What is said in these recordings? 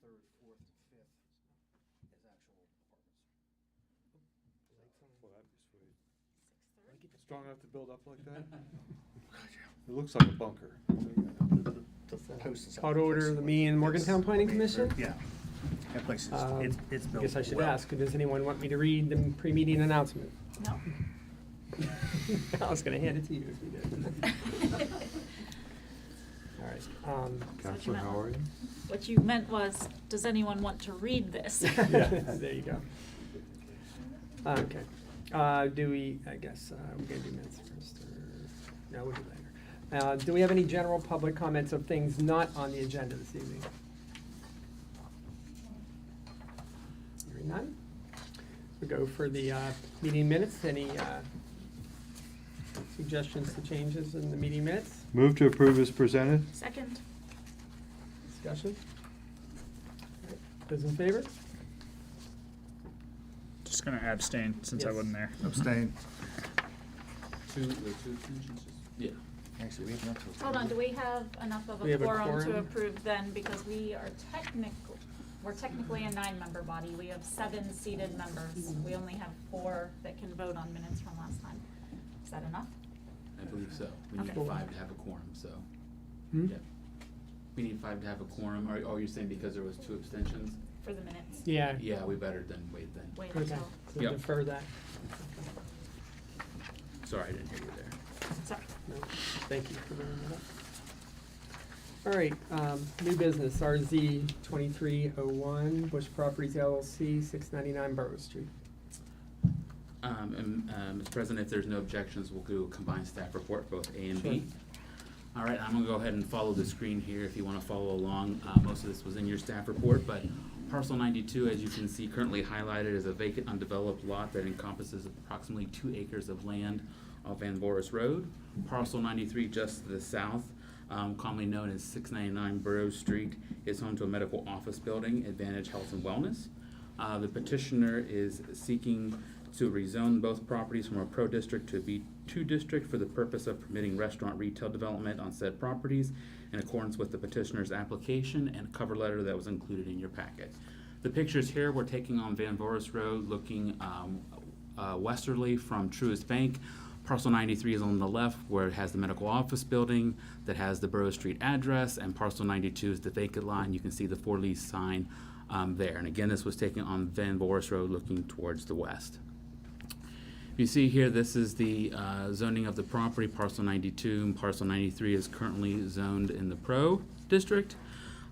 third, fourth, fifth as actual apartments. Well, that'd be sweet. 6:30? Strong enough to build up like that? It looks like a bunker. The posts and Call stuff, to order place the where meeting in it's- Morgantown Planning Commission. Yeah. That place is, it's I built guess I should well. ask, does anyone want me to read the pre-meeting announcement? No. I was gonna hand it to you if you did. All right. Counselor meant- Howard? What you meant was, does anyone want to read this? There you go. Okay. Do we, I guess, we're gonna do minutes first, or, no, we'll do later. Do we have any general public comments of things not on the agenda this evening? Hearing none. We go for the meeting minutes. Any suggestions to changes in the meeting minutes? Move to approve as presented? Second? Discussion? All right. Those in favor? Just gonna abstain since I Yes. wasn't there. Abstain. Two extensions? Yeah. Actually, we have enough to. Hold on, do we have enough of We a have a quorum to quorum? approve then? Because we're technically a 9-member body. We have 7 seated members. We only have 4 that can vote on minutes from last time. Is that enough? I believe so. We need Okay. 5 to have a quorum, so, Hmm? yeah. We need 5 to have a quorum, or you're saying because there was 2 abstentions? For the minutes? Yeah. Yeah, we better than wait then. Wait Okay, until, so Yep. defer that. Sorry, I didn't hear you there. sorry. No, thank you for bringing that up. All right, new business, RZ 2301, Bush Properties LLC, 699 Borough Street. Mr. President, if there's no objections, we'll do a combined staff report, both A and B. Sure. All right, I'm gonna go ahead and follow the screen here if you wanna follow along. Most of this was in your staff report, but parcel 92, as you can see, currently highlighted as a vacant undeveloped lot that encompasses approximately 2 acres of land off Van Boris Road. Parcel 93, just to the south, commonly known as 699 Borough Street, is home to a medical office building, Advantage Health and Wellness. The petitioner is seeking to rezone both properties from a Pro District to a B2 district for the purpose of permitting restaurant retail development on said properties in accordance with the petitioner's application and cover letter that was included in your packet. The pictures here we're taking on Van Boris Road, looking westerly from Truist Bank. Parcel 93 is on the left where it has the medical office building that has the Borough Street address, and parcel 92 is the vacant lot. You can see the for lease sign there. And again, this was taken on Van Boris Road looking towards the west. You see here, this is the zoning of the property, parcel 92, and parcel 93 is currently zoned in the Pro District.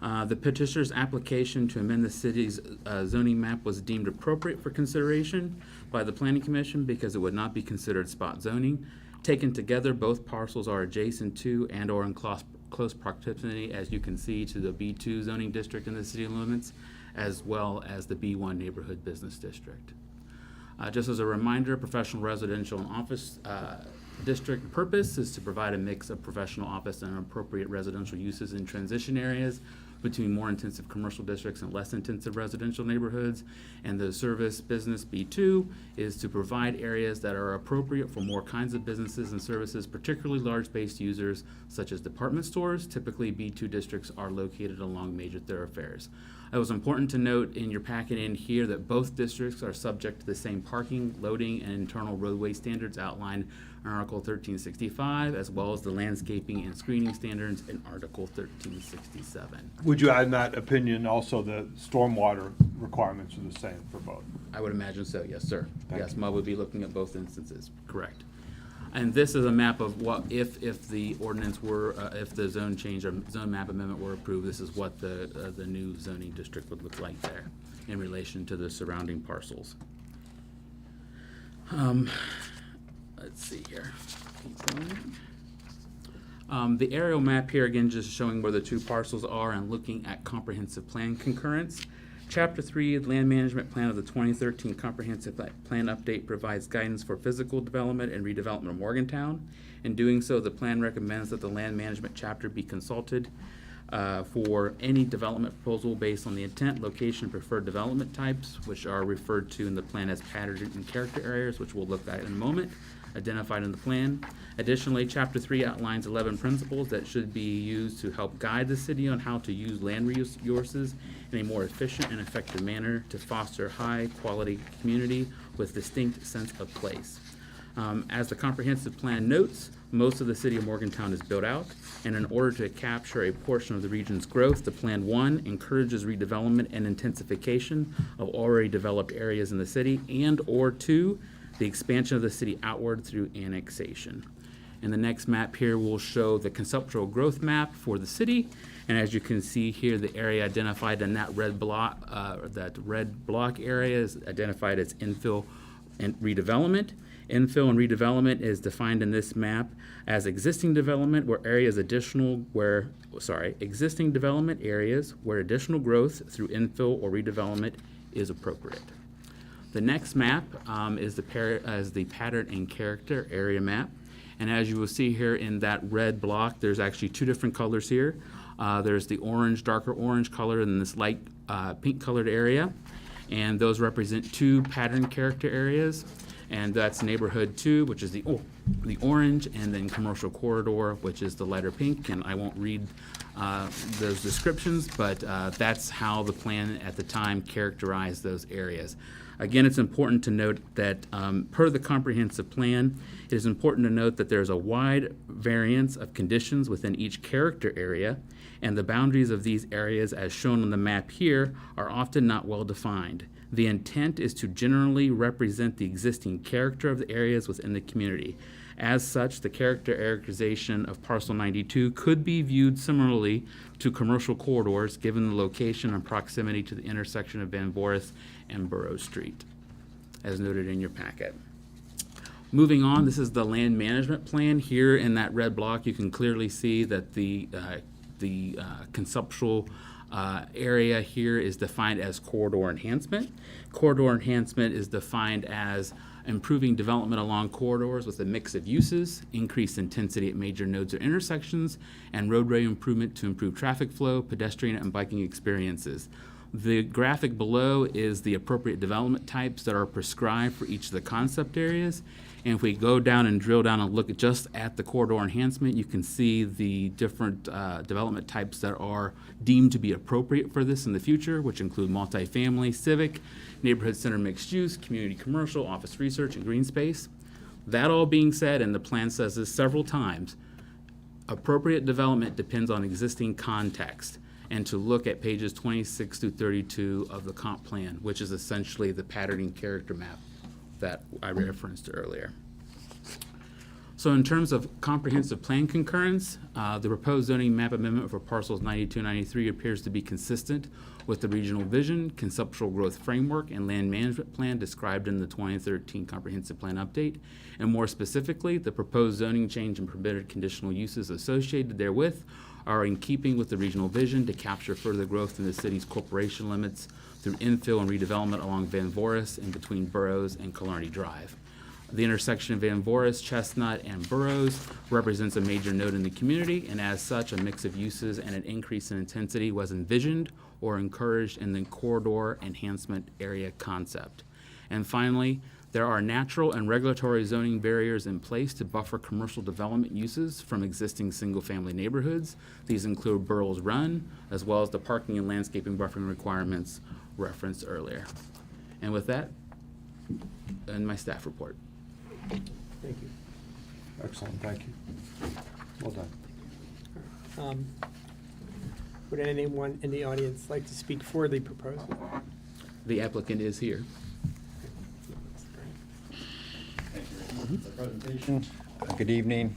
The petitioner's application to amend the city's zoning map was deemed appropriate for consideration by the Planning Commission because it would not be considered spot zoning. Taken together, both parcels are adjacent to and or in close proximity, as you can see, to the B2 zoning district in the city limits, as well as the B1 neighborhood business district. Just as a reminder, professional residential and office district purpose is to provide a mix of professional office and appropriate residential uses in transition areas between more intensive commercial districts and less intensive residential neighborhoods. And the service business B2 is to provide areas that are appropriate for more kinds of businesses and services, particularly large-based users such as department stores. Typically, B2 districts are located along major thoroughfares. It was important to note in your packet in here that both districts are subject to the same parking, loading, and internal roadway standards outlined in Article 1365, as well as the landscaping and screening standards in Article 1367. Would you add in that opinion also the stormwater requirements are the same for both? I would imagine so, yes, sir. Thank Yes, you. MUD would be looking at both instances, correct. And this is a map of what, if the ordinance were, if the zone change or zone map amendment were approved, this is what the new zoning district would look like there in relation to the surrounding parcels. Let's see here. Keep going. The aerial map here, again, just showing where the 2 parcels are and looking at comprehensive plan concurrence. Chapter 3, Land Management Plan of the 2013 Comprehensive Plan Update provides guidance for physical development and redevelopment of Morgantown. In doing so, the plan recommends that the Land Management chapter be consulted for any development proposal based on the intent, location, and preferred development types, which are referred to in the plan as pattern and character areas, which we'll look at in a moment. identified in the plan. Additionally, Chapter 3 outlines 11 principles that should be used to help guide the city on how to use land resources in a more efficient and effective manner to foster high-quality community with distinct sense of place. As the comprehensive plan notes, most of the city of Morgantown is built out, and in order to capture a portion of the region's growth, the Plan 1 encourages redevelopment and intensification of already developed areas in the city, and/or 2, the expansion of the city outward through annexation. And the next map here will show the conceptual growth map for the city. And as you can see here, the area identified in that red block area is identified as infill and redevelopment. Infill and redevelopment is defined in this map as existing development existing development areas where additional growth through infill or redevelopment is appropriate. The next map is the pattern and character area map. And as you will see here in that red block, there's actually two different colors here. There's the orange, darker orange color, and this light pink colored area. And those represent two pattern character areas. And that's neighborhood 2, which is the orange, and then commercial corridor, which is the lighter pink. And I won't read those descriptions, but that's how the plan at the time characterized those areas. Again, it's important to note that per the comprehensive plan, it is important to note that there's a wide variance of conditions within each character area, and the boundaries of these areas, as shown on the map here, are often not well defined. The intent is to generally represent the existing character of the areas within the community. As such, the characterization of Parcel 92 could be viewed similarly to commercial corridors given the location and proximity to the intersection of Van Voorhis and Burroughs Street, as noted in your packet. Moving on, this is the land management plan. Here in that red block, you can clearly see that the conceptual area here is defined as corridor enhancement. Corridor enhancement is defined as improving development along corridors with a mix of uses, increased intensity at major nodes or intersections, and roadway improvement to improve traffic flow, pedestrian and biking experiences. The graphic below is the appropriate development types that are prescribed for each of the concept areas. And if we go down and drill down and look just at the corridor enhancement, you can see the different development types that are deemed to be appropriate for this in the future, which include multifamily, civic, neighborhood center mixed use, community commercial, office research, and green space. That all being said, and the plan says this several times, appropriate development depends on existing context, and to look at pages 26 through 32 of the comp plan, which is essentially the patterning character map that I referenced earlier. So in terms of comprehensive plan concurrence, the proposed zoning map amendment for parcels 92 and 93 appears to be consistent with the regional vision, conceptual growth framework, and land management plan described in the 2013 comprehensive plan update. And more specifically, the proposed zoning change and permitted conditional uses associated therewith are in keeping with the regional vision to capture further growth in the city's corporation limits through infill and redevelopment along Van Voorhis and between Burroughs and Killarney Drive. The intersection of Van Voorhis, Chestnut, and Burroughs represents a major node in the community, and as such, a mix of uses and an increase in intensity was envisioned or encouraged in the corridor enhancement area concept. And finally, there are natural and regulatory zoning barriers in place to buffer commercial development uses from existing single-family neighborhoods. These include Burroughs Run, as well as the parking and landscaping buffering requirements referenced earlier. And with that, and my staff report. Thank you. Excellent, thank you. Well done. Would anyone in the audience like to speak for the proposal? The applicant is here. Thank you for the presentation. Good evening.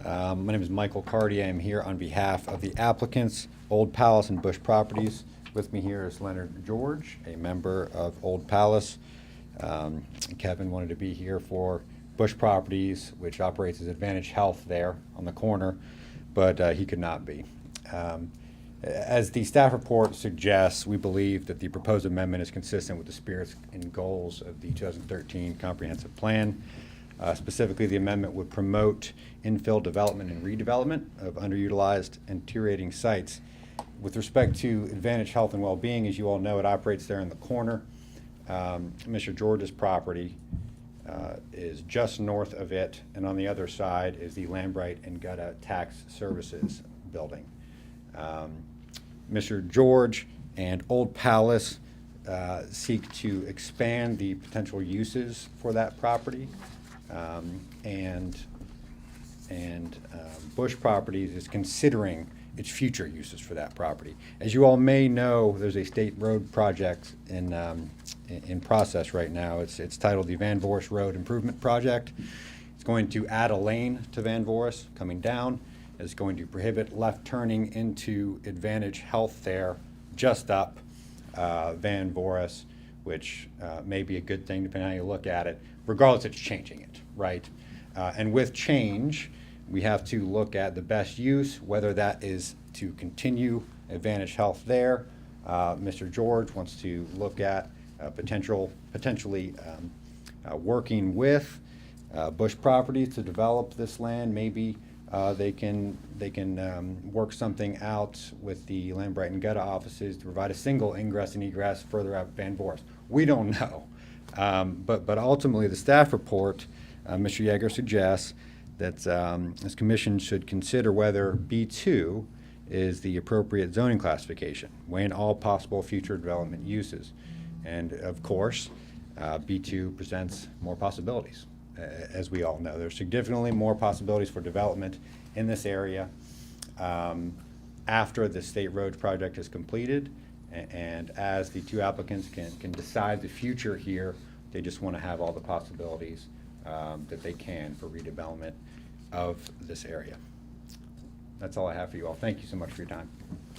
My name is Michael Cardy. I am here on behalf of the applicants, Old Palace and Bush Properties. With me here is Leonard George, a member of Old Palace. Kevin wanted to be here for Bush Properties, which operates as Advantage Health there on the corner, but he could not be. As the staff report suggests, we believe that the proposed amendment is consistent with the spirits and goals of the 2013 comprehensive plan. Specifically, the amendment would promote infill development and redevelopment of underutilized and deteriorating sites. With respect to Advantage Health and Wellbeing, as you all know, it operates there in the corner. Mr. George's property is just north of it, and on the other side is the Lambright and Gutta Tax Services building. Mr. George and Old Palace seek to expand the potential uses for that property, and Bush Properties is considering its future uses for that property. As you all may know, there's a state road project in process right now. It's titled the Van Voorst Road Improvement Project. It's going to add a lane to Van Voorst coming down. It's going to prohibit left turning into Advantage Health there, just up Van Voorst, which may be a good thing depending on how you look at it. Regardless, it's changing it, right? And with change, we have to look at the best use, whether that is to continue Advantage Health there. Mr. George wants to look at potentially working with Bush Properties to develop this land. Maybe they can work something out with the Lambright and Gutta offices to provide a single ingress and egress further out Van Voorst. We don't know. But ultimately, the staff report, Mr. Yeager suggests that this commission should consider whether B2 is the appropriate zoning classification, weighing all possible future development uses. And of course, B2 presents more possibilities. As we all know, there's significantly more possibilities for development in this area after the state road project is completed, and as the two applicants can decide the future here. They just want to have all the possibilities that they can for redevelopment of this area. That's all I have for you all. Thank you so much for your time.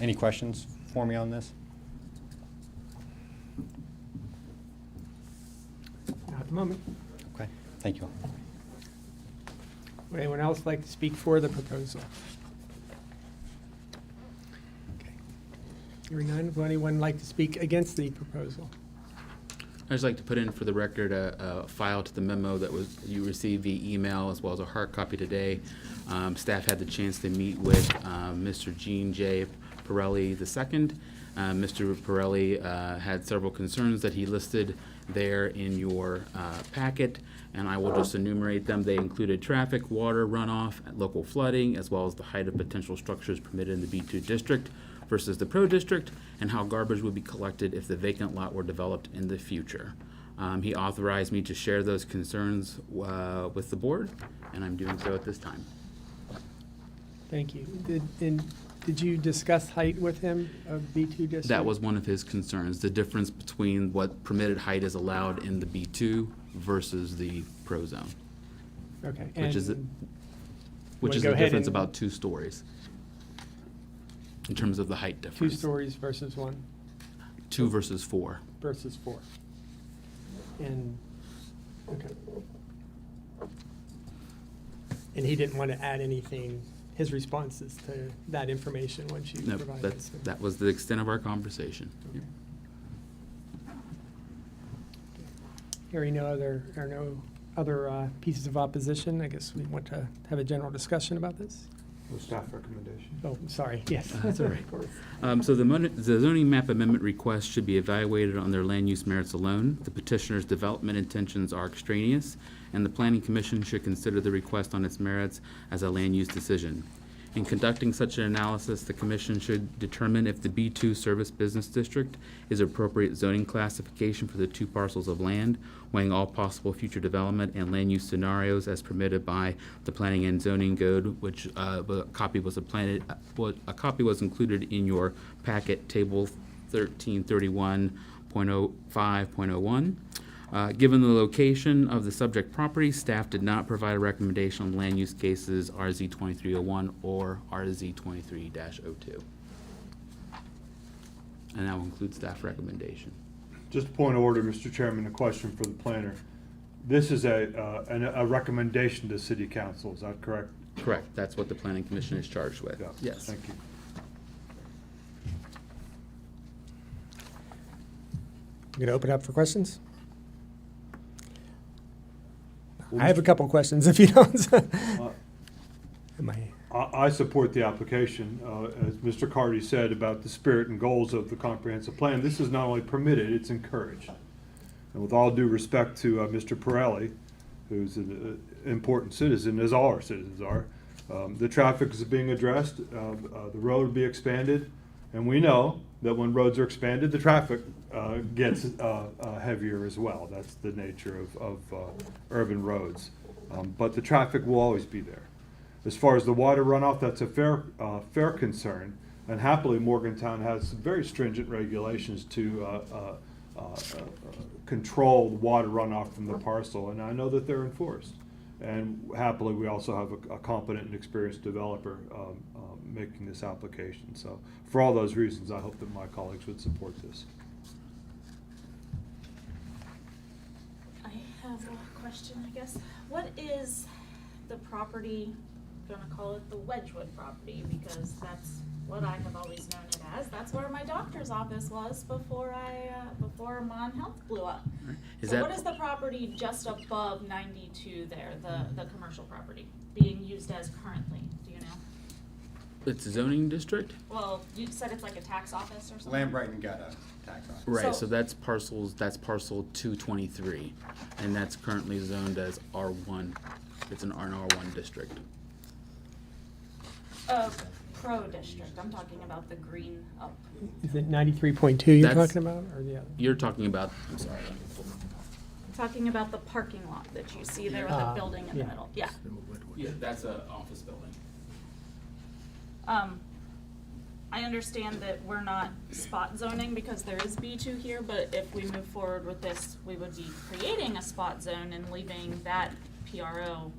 Any questions for me on this? Not at the moment. Okay, thank you all. Would anyone else like to speak for the proposal? Okay. Hearing none, would anyone like to speak against the proposal? I'd just like to put in for the record a file to the memo that you received via email, as well as a hard copy today. Staff had the chance to meet with Mr. Gene J. Pirelli II. Mr. Pirelli had several concerns that he listed there in your packet, and I will just enumerate them. They included traffic, water runoff, local flooding, as well as the height of potential structures permitted in the B2 district versus the Pro District, and how garbage would be collected if the vacant lot were developed in the future. He authorized me to share those concerns with the board, and I'm doing so at this time. Thank you. Did you discuss height with him of B2 district? That was one of his concerns, the difference between what permitted height is allowed in the B2 versus the Pro Zone, Okay. which is and a go ahead difference and- about 2 stories in terms of the height 2 difference. stories versus 1 2 versus 4. versus 4. And, okay. And he didn't want to add anything, his responses to that information once you No, provided it. that was the extent of our conversation. Okay. Hearing no other pieces of opposition, I guess we want to have a general discussion about this. The staff recommendation. Oh, I'm sorry, yes. That's all right. Of course. So the zoning map amendment request should be evaluated on their land use merits alone. The petitioner's development intentions are extraneous, and the planning commission should consider the request on its merits as a land use decision. In conducting such an analysis, the commission should determine if the B2 Service Business District is appropriate zoning classification for the 2 parcels of land, weighing all possible future development and land use scenarios as permitted by the Planning and Zoning Code, which a copy was included in your packet, table 1331.05.01. Given the location of the subject property, staff did not provide a recommendation on land use cases RZ 2301 or RZ 23-02. And that will include staff recommendation. Just a point of order, Mr. Chairman, a question for the planner. This is a recommendation to city council, is that correct? Correct. That's what the planning commission is charged with. Yeah. Yes. Thank you. I'm going to open up for questions. I have a couple questions if you don't. Am I? I support the application, as Mr. Cardy said, about the spirit and goals of the comprehensive plan. This is not only permitted, it's encouraged. And with all due respect to Mr. Pirelli, who's an important citizen, as all our citizens are. The traffic is being addressed, the road will be expanded, and we know that when roads are expanded, the traffic gets heavier as well. That's the nature of urban roads. But the traffic will always be there. As far as the water runoff, that's a fair concern. And happily, Morgantown has some very stringent regulations to control the water runoff from the parcel, and I know that they're enforced. And happily, we also have a competent and experienced developer making this application. So for all those reasons, I hope that my colleagues would support this. I have a question, I guess. What is the property, gonna call it the Wedgewood property, because that's what I have always known it as. That's where my doctor's office was before before Mon Health blew up. Is So that- what is the property just above 92 there, the commercial property, being used as currently? Do you know? It's a zoning district? Well, you said it's like a tax office or something? Lamb Brighton got a tax office. Right, So- so that's parcel 223, and that's currently zoned as R1. It's an R1 district. Pro district, I'm talking about the green up. Is it 93.2 you're That's- talking about, or the other? You're talking about, I'm sorry. Talking about the parking lot that you see there with the building in the yeah. middle, yeah. Yeah, that's an office building. I understand that we're not spot zoning because there is B2 here, but if we move forward with this, we would be creating a spot zone and leaving that PRO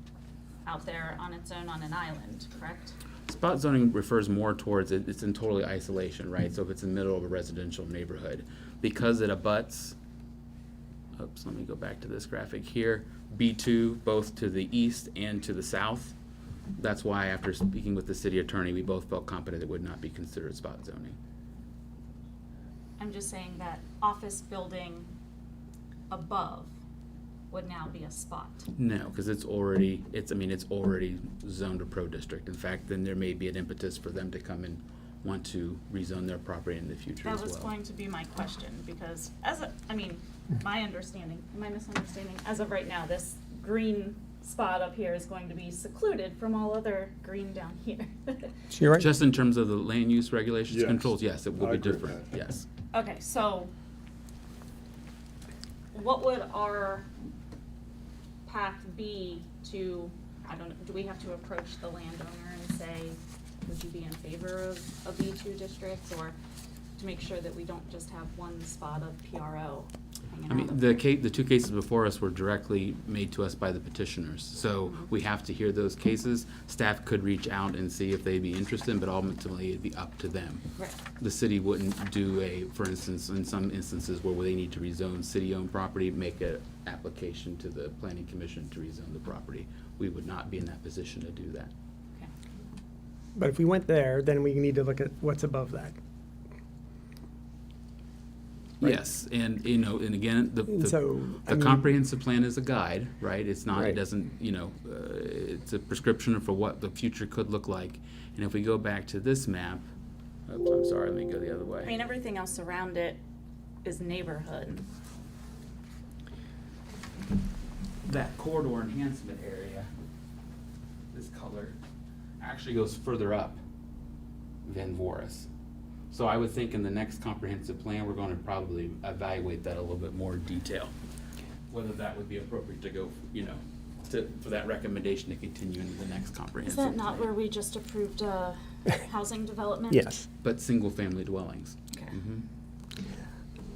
out there on its own on an island, correct? Spot zoning refers more towards it's in totally isolation, right? So if it's in the middle of a residential neighborhood, because it abuts, oops, let me go back to this graphic here, B2, both to the east and to the south. That's why after speaking with the city attorney, we both felt confident it would not be considered spot zoning. I'm just saying that office building above would now be a spot. No, because it's already zoned a pro district. In fact, then there may be an impetus for them to come and want to rezone their property in the future as That well. was going to be my question, because my understanding, am I misunderstanding? As of right now, this green spot up here is going to be secluded from all other green down here. So you're right. Just in terms of the land use regulations, Yes. controls, yes, it will I be agree with different, that. yes. Okay, so what would our path be to, I don't know, do we have to approach the landowner and say, would you be in favor of a B2 district, or to make sure that we don't just have one spot of PRO hanging I mean, out? the two cases before us were directly made to us by the petitioners, so we have to hear those cases. Staff could reach out and see if they'd be interested, but ultimately it'd be up to them. Right. The city wouldn't do for instance, in some instances where they need to rezone city-owned property, make an application to the planning commission to rezone the property. We would not be in that position to do that. Okay. But if we went there, then we need to look at what's above that. Right. Yes, and, and again, And so, I the mean- comprehensive plan is a guide, right? It's not, it Right. doesn't, it's a prescription for what the future could look like. And if we go back to this map, oops, I'm sorry, let me go the other way. I mean, everything else around it is neighborhood. That corridor enhancement area, this color, actually goes further up than Voris. So I would think in the next comprehensive plan, we're going to probably evaluate that a little bit more detail. Whether that would be appropriate to go, for that recommendation to continue into the next Is comprehensive that not plan. where we just approved housing development? Yes. But single-family dwellings.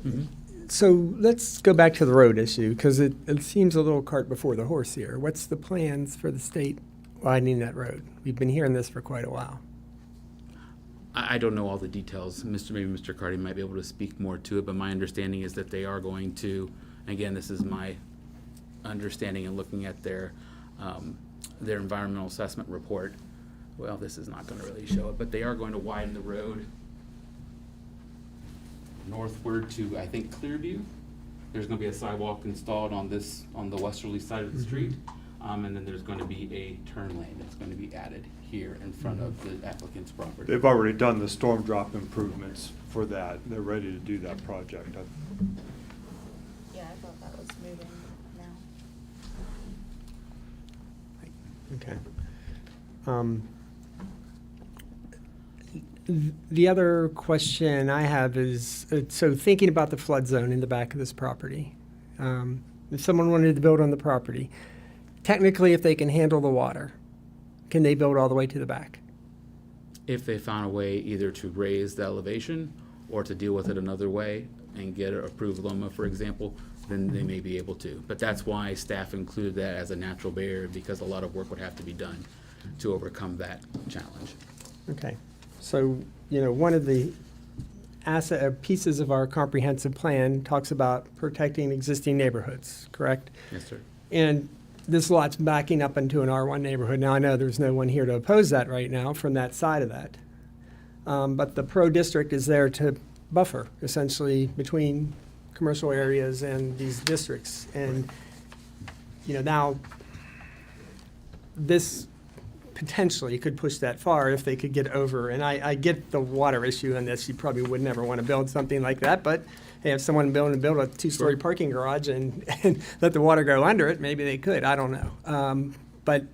Okay. So let's go back to the road issue, because it seems a little cart before the horse here. What's the plans for the state widening that road? We've been hearing this for quite a while. I don't know all the details. Maybe Mr. Carty might be able to speak more to it, but my understanding is that they are going to, again, this is my understanding and looking at their environmental assessment report. Well, this is not going to really show it, but they are going to widen the road northward to, I think, Clearview. There's going to be a sidewalk installed on the westerly side of the street. And then there's going to be a turn lane that's going to be added here in front of the applicant's property. They've already done the storm drop improvements for that. They're ready to do that project. Yeah, I thought that was moving now. Okay. The other question I have is, so thinking about the flood zone in the back of this property, if someone wanted to build on the property, technically, if they can handle the water, can they build all the way to the back? If they found a way either to raise the elevation or to deal with it another way and get an approved LOMA, for example, then they may be able to. But that's why staff included that as a natural barrier, because a lot of work would have to be done to overcome that challenge. Okay. So, one of the pieces of our comprehensive plan talks about protecting existing neighborhoods, correct? Yes, sir. And this lot's backing up into an R1 neighborhood. Now, I know there's no one here to oppose that right now from that side of that. But the pro district is there to buffer, essentially, between commercial areas and these districts. And, now this potentially could push that far if they could get over. And I get the water issue in this. You probably would never want to build something like that. But hey, if someone build a two-story parking garage and let the water go under it, maybe they could. I don't know. But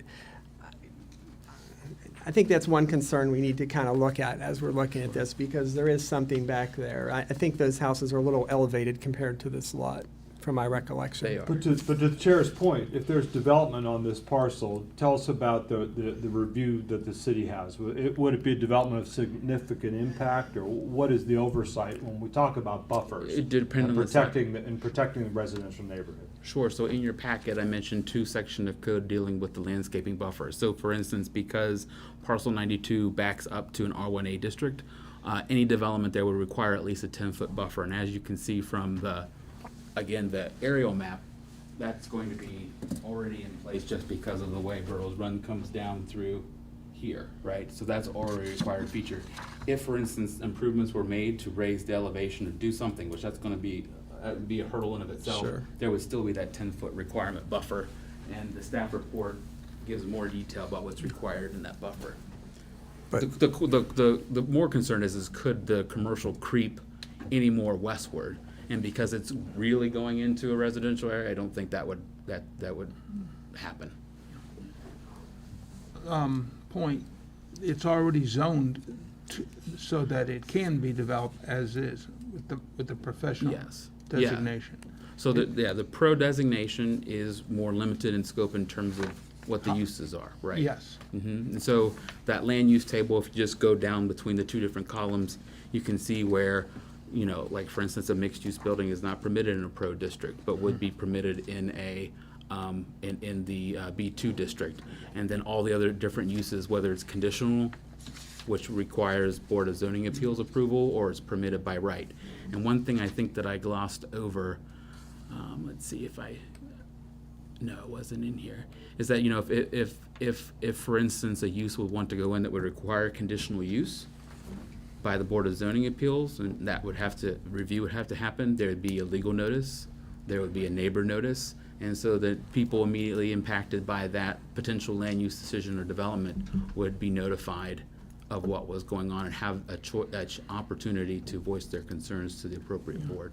I think that's one concern we need to kind of look at as we're looking at this, because there is something back there. I think those houses are a little elevated compared to this lot, from my recollection. They are. But to the chair's point, if there's development on this parcel, tell us about the review that the city has. Would it be a development of significant impact, or what is the oversight when we talk about buffers? It depends and on the site. protecting the residential neighborhood? Sure. So in your packet, I mentioned 2 sections of code dealing with the landscaping buffer. So for instance, because parcel 92 backs up to an R1A district, any development there would require at least a 10-foot buffer. And as you can see from the aerial map, that's going to be already in place just because of the way Burroughs Run comes down through here, right? So that's already a required feature. If, for instance, improvements were made to raise the elevation or do something, which that's going to be a hurdle in of itself, Sure. there would still be that 10-foot requirement buffer. And the staff report gives more detail about what's required in that buffer. But- The more concern is could the commercial creep any more westward? And because it's really going into a residential area, I don't think that would happen. Point, it's already zoned so that it can be developed as is with the professional Yes. Yeah. designation. So the pro designation is more limited in scope in terms of what the uses are, right? Yes. And so that land use table, if you just go down between the 2 different columns, you can see where, like for instance, a mixed-use building is not permitted in a pro district, but would be permitted in a in the B2 district. And then all the other different uses, whether it's conditional, which requires Board of Zoning Appeals approval, or is permitted by right. And one thing I think that I glossed over, let's see if no, it wasn't in here, is that, if for instance, a use would want to go in that would require conditional use by the Board of Zoning Appeals, and that would have to, review would have to happen, there would be a legal notice, there would be a neighbor notice, and so that people immediately impacted by that potential land use decision or development would be notified of what was going on and have a opportunity to voice their concerns to the appropriate board.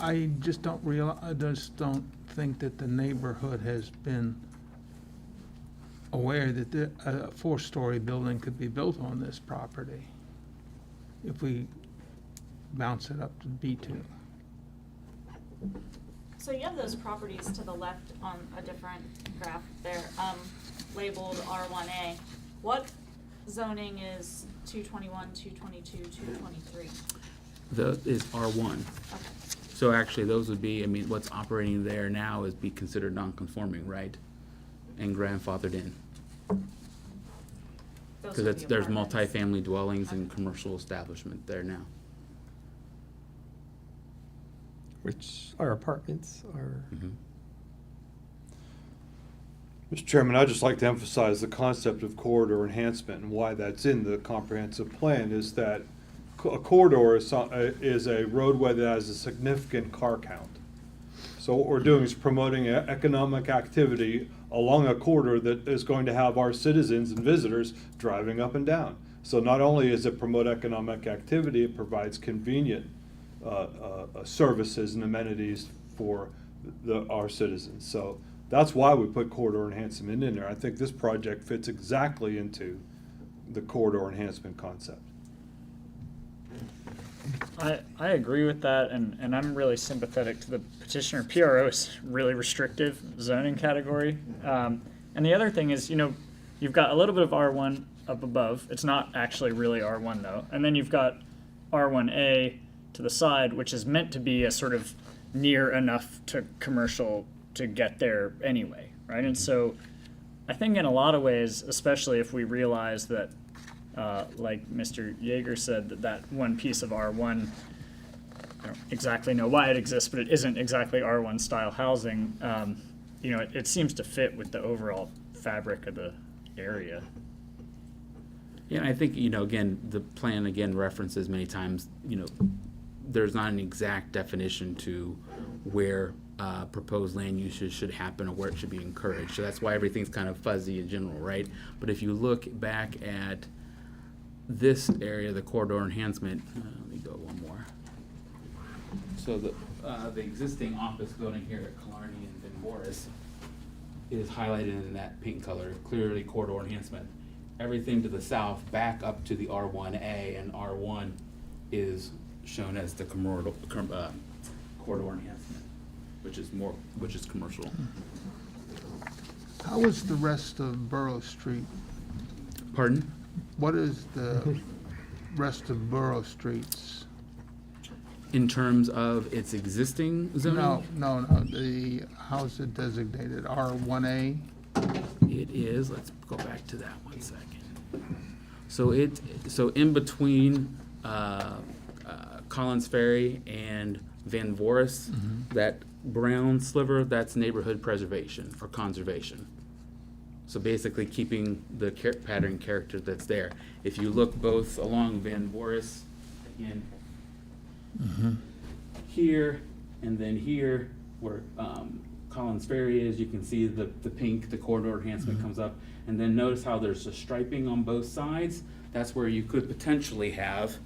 I just don't think that the neighborhood has been aware that a 4-story building could be built on this property if we bounce it up to B2. So you have those properties to the left on a different graph there, labeled R1A. What zoning is 221, 222, 223? Is R1. Okay. So actually, those would be, what's operating there now is be considered non-conforming, right? And grandfathered in. Those Because would be there's apartments. multifamily dwellings and commercial establishment there now. Which are apartments, or Mr. Chairman, I'd just like to emphasize the concept of corridor enhancement and why that's in the comprehensive plan is that a corridor is a roadway that has a significant car count. So what we're doing is promoting economic activity along a corridor that is going to have our citizens and visitors driving up and down. So not only does it promote economic activity, it provides convenient services and amenities for our citizens. So That's why we put corridor enhancement in there. I think this project fits exactly into the corridor enhancement concept. I agree with that, and I'm really sympathetic to the petitioner. PRO is really restrictive zoning category. And the other thing is, you've got a little bit of R1 up above. It's not actually really R1 though. And then you've got R1A to the side, which is meant to be a sort of near enough to commercial to get there anyway, right? And so I think in a lot of ways, especially if we realize that, like Mr. Yeager said, that one piece of R1, I don't exactly know why it exists, but it isn't exactly R1 style housing. It seems to fit with the overall fabric of the area. Yeah, and I think, again, the plan again references many times, there's not an exact definition to where proposed land uses should happen or where it should be encouraged. So that's why everything's kind of fuzzy in general, right? But if you look back at this area, the corridor enhancement, let me go one more. So the existing office building here at Killarney and Van Boris is highlighted in that pink color, clearly corridor enhancement. Everything to the south back up to the R1A and R1 is shown as the corridor enhancement, which is commercial. How is the rest of Borough Street? Pardon? What is the rest of Borough Street's? In terms of its existing zoning? No, how is it designated? R1A? It is, let's go back to that 1 second. So in between Collins Ferry and Van Voris, that brown sliver, that's neighborhood preservation or conservation. So basically keeping the pattern character that's there. If you look both along Van Voris, again, here and then here, where Collins Ferry is, you can see the pink, the corridor enhancement comes up. And then notice how there's a striping on both sides. That's where you could potentially have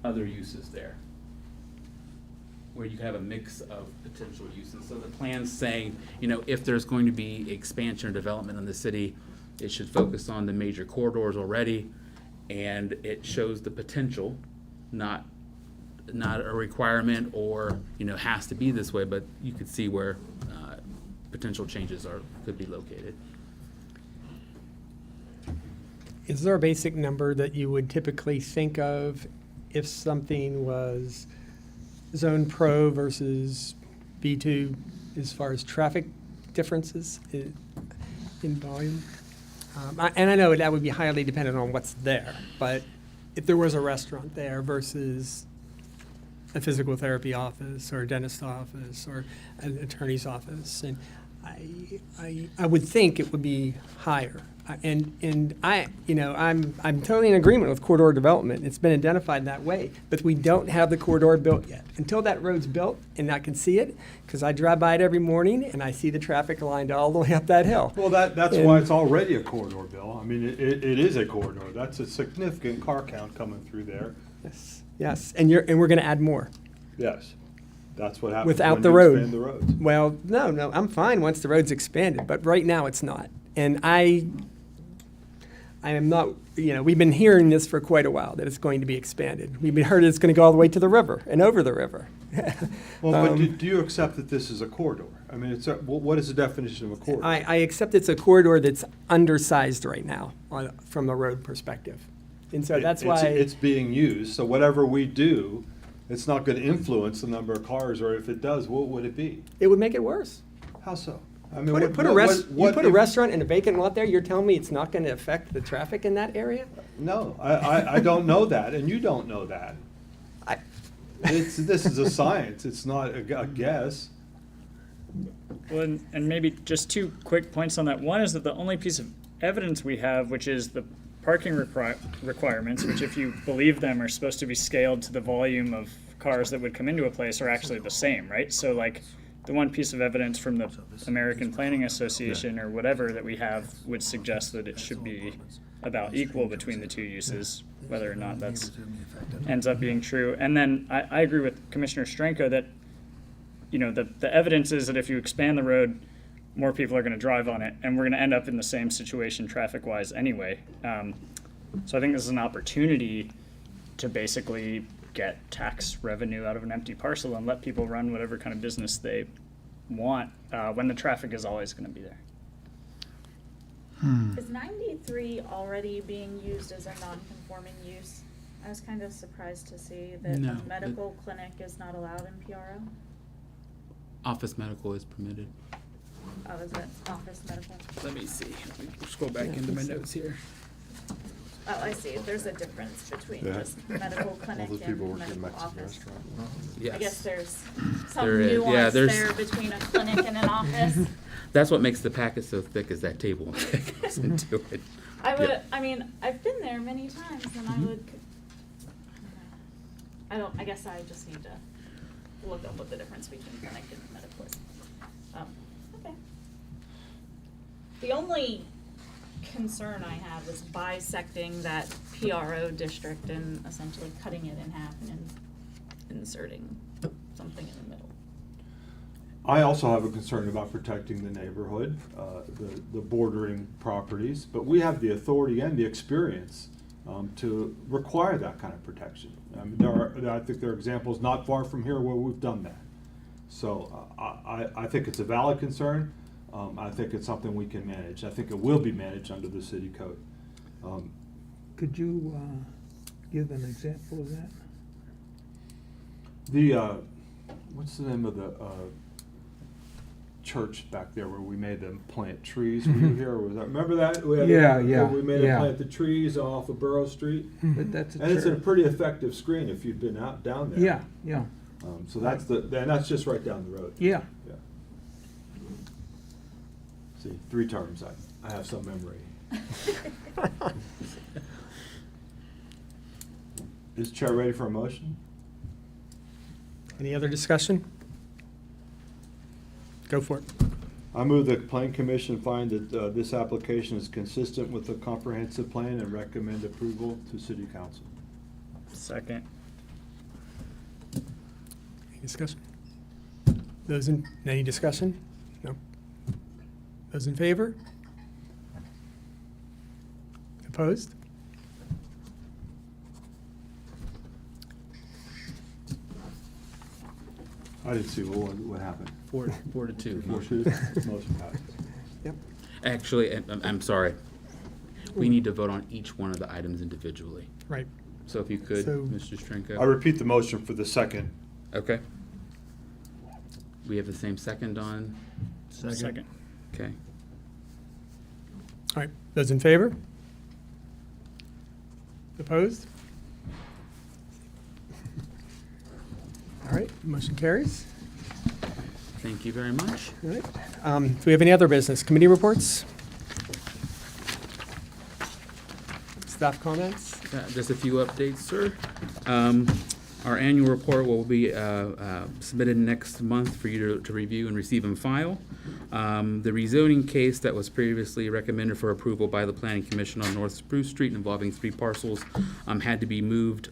other uses there, where you have a mix of potential uses. So the plan's saying, if there's going to be expansion or development in the city, it should focus on the major corridors already, and it shows the potential, not a requirement or has to be this way, but you could see where potential changes could be located. Is there a basic number that you would typically think of if something was zone pro versus B2 as far as traffic differences in volume? And I know that would be highly dependent on what's there, but if there was a restaurant there versus a physical therapy office or a dentist office or an attorney's office, and I would think it would be higher. And I'm totally in agreement with corridor development. It's been identified that way, but we don't have the corridor built yet. Until that road's built and I can see it, because I drive by it every morning and I see the traffic lined all the way up that hill. Well, that's why it's already a corridor, Bill. I mean, it is a corridor. That's a significant car count coming through there. Yes, and we're going to add more. Yes, that's what happens Without when the you road. expand the roads. Well, no, I'm fine once the road's expanded, but right now it's not. And I am not, we've been hearing this for quite a while, that it's going to be expanded. We've heard it's going to go all the way to the river and over the river. Well, but do you accept that this is a corridor? I mean, what is the definition of a corridor? I accept it's a corridor that's undersized right now from a road perspective. And so that's why. It's being used, so whatever we do, it's not going to influence the number of cars, or if it does, what would it be? It would make it worse. How so? I mean, You put a restaurant in a vacant lot there, you're telling me it's not going to affect the traffic in that area? No, I don't know that, and you don't know that. This is a science, it's not a guess. Well, and maybe just 2 quick points on that. One is that the only piece of evidence we have, which is the parking requirements, which if you believe them are supposed to be scaled to the volume of cars that would come into a place, are actually the same, right? So like the one piece of evidence from the American Planning Association or whatever that we have would suggest that it should be about equal between the two uses, whether or not that's ends up being true. And then I agree with Commissioner Stranko that you know, the evidence is that if you expand the road, more people are going to drive on it, and we're going to end up in the same situation traffic-wise anyway. So I think this is an opportunity to basically get tax revenue out of an empty parcel and let people run whatever kind of business they want when the traffic is always going to be there. Is 93 already being used as a non-conforming use? I was kind of surprised to see that No, a medical clinic is not allowed in PRO. Office medical is permitted. Oh, is it office medical? Let me see. Let me scroll back into my notes here. Oh, I see. There's a difference between Yeah. just medical clinic All those people and work in medical Mexican office. restaurant. Yes. I guess there's some There is. Yeah, nuance there's- there between a clinic and an office. That's what makes the packet so thick, is that table that goes into it. I would, Yeah. I mean, I've been there many times and I Mhm. would, I guess I just need to look up what the difference between clinic and medical is. Okay. The only concern I have is bisecting that PRO district and essentially cutting it in half and inserting something in the middle. I also have a concern about protecting the neighborhood, the bordering properties, but we have the authority and the experience to require that kind of protection. I mean, I think there are examples not far from here where we've done that. So I think it's a valid concern. I think it's something we can manage. I think it will be managed under the city code. Could you give an example of that? The, what's the name of the church back there where we made them plant trees? Were you here, or was that, remember that? We had We made them yeah. plant the trees off of Borough Street. But that's a And it's a church. pretty effective screen if you've been out, down there. Yeah, yeah, So that's and that's just right down the road. yeah. Yeah. See, 3 terms, I have some memory. Is Chair ready for a motion? Any other discussion? Go for it. I move the Plan Commission find that this application is consistent with the comprehensive plan and recommend approval to City Council. Second. Any discussion? Any discussion? No. Those in favor? Opposed? I didn't see what happened. 4-2. Motion passes. Yep. Actually, I'm sorry. We need to vote on each one of the items individually. Right. So if you could, So- Mr. Strenko. I repeat the motion for the second. Okay. We have the same second on? Second. Okay. All right. Those in favor? Opposed? All right. Motion carries. Thank you very much. All right. Do we have any other business? Committee reports? Staff comments? Just a few updates, sir. Our annual report will be submitted next month for you to review and receive and file. The rezoning case that was previously recommended for approval by the Planning Commission on North Spruce Street involving 3 parcels had to be moved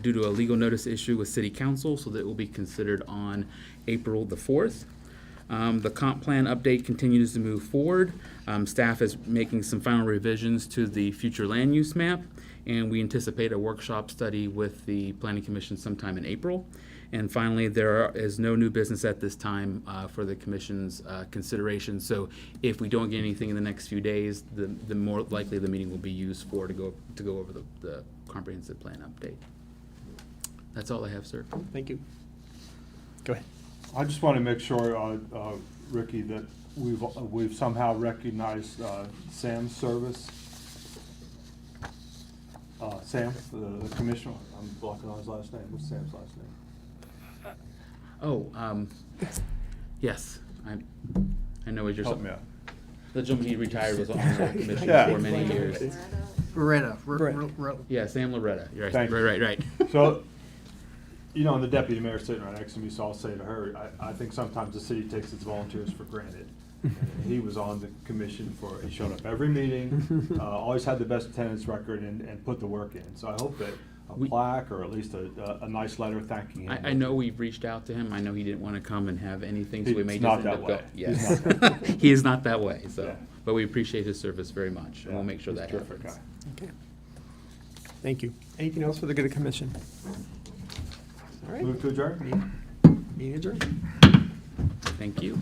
due to a legal notice issue with City Council, so that it will be considered on April the 4th. The comp plan update continues to move forward. Staff is making some final revisions to the future land use map, and we anticipate a workshop study with the Planning Commission sometime in April. And finally, there is no new business at this time for the Commission's consideration. So if we don't get anything in the next few days, the more likely the meeting will be used for to go over the comprehensive plan update. That's all I have, sir. Thank you. Go ahead. I just want to make sure, Ricky, that we've somehow recognized Sam's service. Sam, the commissioner, I'm blocking on his last name. What's Sam's last name? Oh, yes, I know what you're Help saying. me out. The gentleman he retired was on the commission Yeah. for many years. Beretta. Right. Yeah, Sam Loretta. You're right. Thank you. Right. So, you know, and the deputy mayor sitting right next to me, so I'll say to her, I think sometimes the city takes its volunteers for granted. He was on the commission he showed up every meeting, always had the best attendance record and put the work in. So I hope that plaque or at least a nice letter thanking him. I know we've reached out to him. I know he didn't want to come and have anything, so we may He's just not end that up way. go. He's Yes, not that way. he is not that way. So, Yeah. but we appreciate his service very much, and we'll Yeah, make sure he's a that terrific happens. guy. Okay. Thank you. Anything else for the good of the commission? All right. Move to adjourn? Meeting adjourned. Thank you.